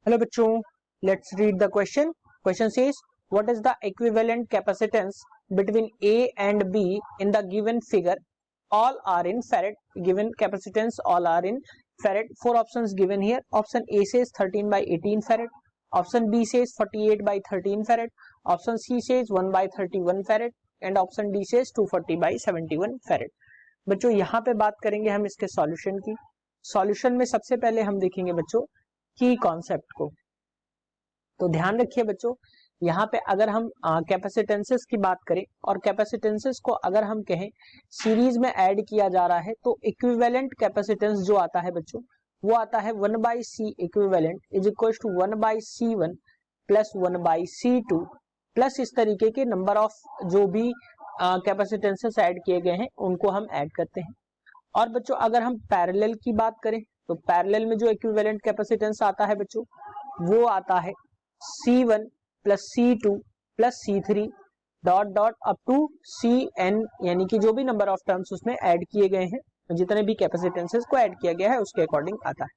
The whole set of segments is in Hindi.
हेलो बच्चों, let's read the question. Question says what is the equivalent capacitance between A and B in the given figure. All are in farad. Given capacitance all are in farad. Four options given here. Option A says 13 by 18 farad. Option B says 48 by 13 farad. Option C says 1 by 31 farad and option D says 240 by 71 farad. बच्चों यहाँ पे बात करेंगे हम इसके सॉल्यूशन की. सॉल्यूशन में सबसे पहले हम देखेंगे बच्चों की कॉन्सेप्ट को. तो ध्यान रखिए बच्चों, यहाँ पे अगर हम कैपेसिटेंसेस की बात करें और कैपेसिटेंसेस को अगर हम कहें सीरीज में ऐड किया जा रहा है तो इक्विवेलेंट कैपेसिटेंस जो आता है बच्चों वो आता है 1 by C equivalent is equal to 1 by C1 plus 1 by C2 plus इस तरीके के नंबर ऑफ जो भी कैपेसिटेंसेस ऐड किए गए हैं उनको हम ऐड करते हैं. और बच्चों अगर हम पैरेलल की बात करें तो पैरेलल में जो इक्विवेलेंट कैपेसिटेंस आता है बच्चों वो आता है C1 plus C2 plus C3 dot dot up to Cn, यानी कि जो भी नंबर ऑफ टर्म्स उसमें ऐड किए गए हैं, जितने भी कैपेसिटेंसेस को ऐड किया गया है उसके अकॉर्डिंग आता है.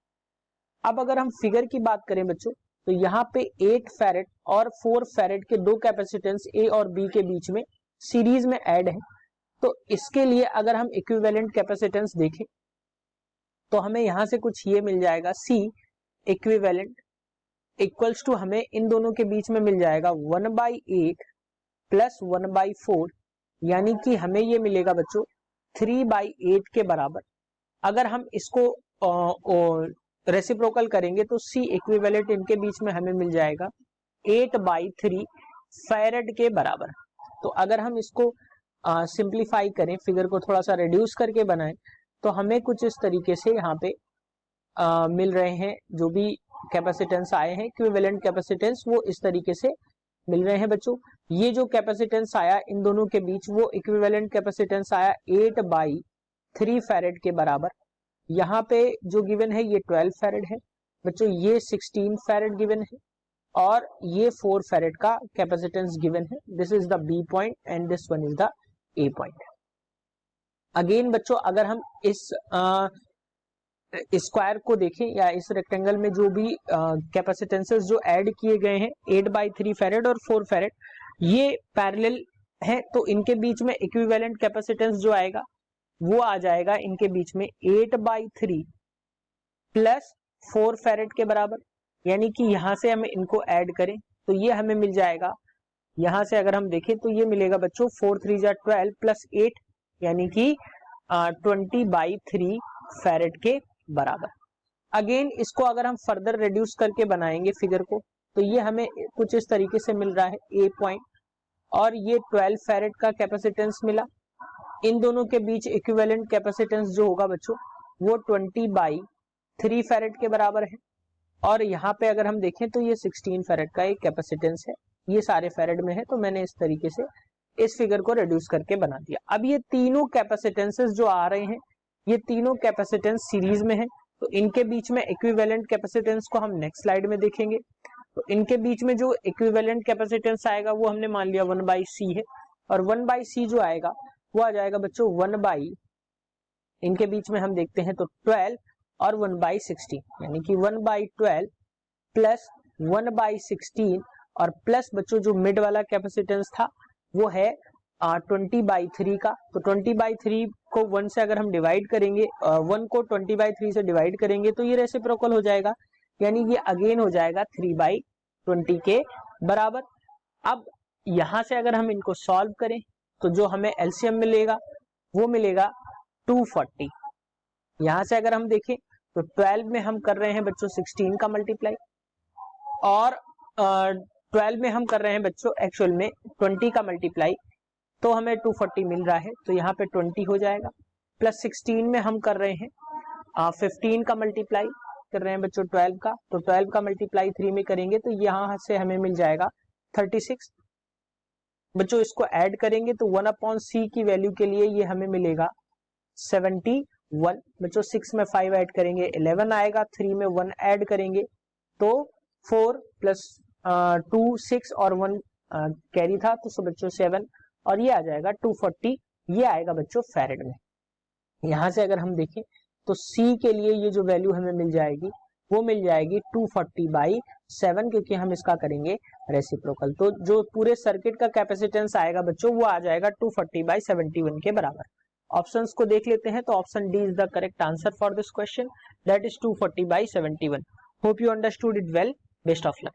अब अगर हम फिगर की बात करें बच्चों तो यहाँ पे 8 फैरेड और 4 फैरेड के दो कैपेसिटेंस A और B के बीच में सीरीज में ऐड है. तो इसके लिए अगर हम इक्विवेलेंट कैपेसिटेंस देखें तो हमें यहां से कुछ ये मिल जाएगा C इक्विवेलेंट इक्वल्स टू हमें इन दोनों के बीच में मिल जाएगा 1 by 8 प्लस 1 by 4, यानी कि हमें ये मिलेगा बच्चों 3 by 8 के बराबर. अगर हम इसको रेसिप्रोकल करेंगे तो C इक्विवेलेंट इनके बीच में हमें मिल जाएगा 8 by 3 फैरेड के बराबर. तो अगर हम इसको सिंप्लीफाई करें, फिगर को थोड़ा सा रिड्यूस करके बनाएं तो हमें कुछ इस तरीके से यहाँ पे मिल रहे हैं. जो भी कैपेसिटेंस आए हैं इक्विवेलेंट कैपेसिटेंस वो इस तरीके से मिल रहे हैं बच्चों. ये जो कैपेसिटेंस आया इन दोनों के बीच वो इक्विवेलेंट कैपेसिटेंस आया 8 by 3 फैरेड के बराबर. यहाँ पे जो गिवन है ये 12 फैरेड है बच्चों, ये 16 फैरेड गिवन है और ये 4 फैरेड का कैपेसिटेंस गिवन है. This is the B point and this one is the A point. Again बच्चों अगर हम इस स्क्वायर को देखें या इस रेक्टेंगल में जो भी कैपेसिटेंसेस जो ऐड किए गए हैं 8 by 3 फैरेड और 4 फैरेड ये पैरेलल है, तो इनके बीच में इक्विवेलेंट कैपेसिटेंस जो आएगा वो आ जाएगा इनके बीच में 8 by 3 प्लस 4 फैरेड के बराबर. यानी कि यहां से हमें इनको ऐड करें तो ये हमें मिल जाएगा, यहां से अगर हम देखें तो ये मिलेगा बच्चों 4 3 12 प्लस 8 यानी कि 20 by 3 फैरेड के बराबर. अगेन इसको अगर हम फर्दर रिड्यूस करके बनाएंगे फिगर को तो ये हमें कुछ इस तरीके से मिल रहा है ए पॉइंट और ये 12 फैरेड का कैपेसिटेंस मिला. इन दोनों के बीच इक्विवेलेंट कैपेसिटेंस जो होगा बच्चों वो 20 by 3 फैरेड के बराबर है. और यहाँ पे अगर हम देखें तो ये 16 फैरेड का एक कैपेसिटेंस है, ये सारे फैरेड में है. तो मैंने इस तरीके से इस फिगर को रिड्यूस करके बना दिया. अब ये तीनों कैपेसिटेंसेस जो आ रहे हैं ये तीनों कैपेसिटेंस सीरीज में है, तो इनके बीच में इक्विवेलेंट कैपेसिटेंस को हम नेक्स्ट स्लाइड में देखेंगे. तो इनके बीच में जो इक्विवेलेंट कैपेसिटेंस आएगा वो हमने मान लिया 1 by C है और 1 by C जो आएगा वो आ जाएगा बच्चों 1 by, इनके बीच में हम देखते हैं तो 12 और 1 by 16 यानी कि 1 by 12 प्लस 1 by 16 और प्लस बच्चों जो मिड वाला कैपेसिटेंस था वो है 20 by 3 का. तो 20 by 3 को 1 से अगर हम डिवाइड करेंगे, 1 को 20 by 3 से डिवाइड करेंगे तो ये रेसिप्रोकल हो जाएगा, यानी ये अगेन हो जाएगा 3 by 20 के बराबर. अब यहां से अगर हम इनको सॉल्व करें तो जो हमें एलसीएम मिलेगा वो मिलेगा 240. यहां से अगर हम देखें तो 12 में हम कर रहे हैं बच्चों 16 का मल्टीप्लाई और 12 में हम कर रहे हैं बच्चों एक्चुअल में 20 का मल्टीप्लाई, तो हमें 240 मिल रहा है. तो यहाँ पे 20 हो जाएगा प्लस 16 में हम कर रहे हैं 15 का मल्टीप्लाई कर रहे हैं बच्चों 12 का, तो 12 का मल्टीप्लाई 3 में करेंगे तो यहाँ से हमें मिल जाएगा 36. बच्चों इसको ऐड करेंगे तो 1/C की वैल्यू के लिए ये हमें मिलेगा 71. बच्चों 6 में 5 ऐड करेंगे 11 आएगा, 3 में 1 ऐड करेंगे तो 4 प्लस 2 6 और 1 कैरी था तो बच्चों 7 और ये आ जाएगा 240. ये आएगा बच्चों फैरेड में. यहां से अगर हम देखें तो C के लिए ये जो वैल्यू हमें मिल जाएगी वो मिल जाएगी 240 by 7 क्योंकि हम इसका करेंगे रेसिप्रोकल। तो जो पूरे सर्किट का कैपेसिटेंस आएगा बच्चों वो आ जाएगा 240/71 के बराबर। ऑप्शंस को देख लेते हैं तो option D is the correct answer for this question, that is 240/71। Hope you understood it well, best of luck.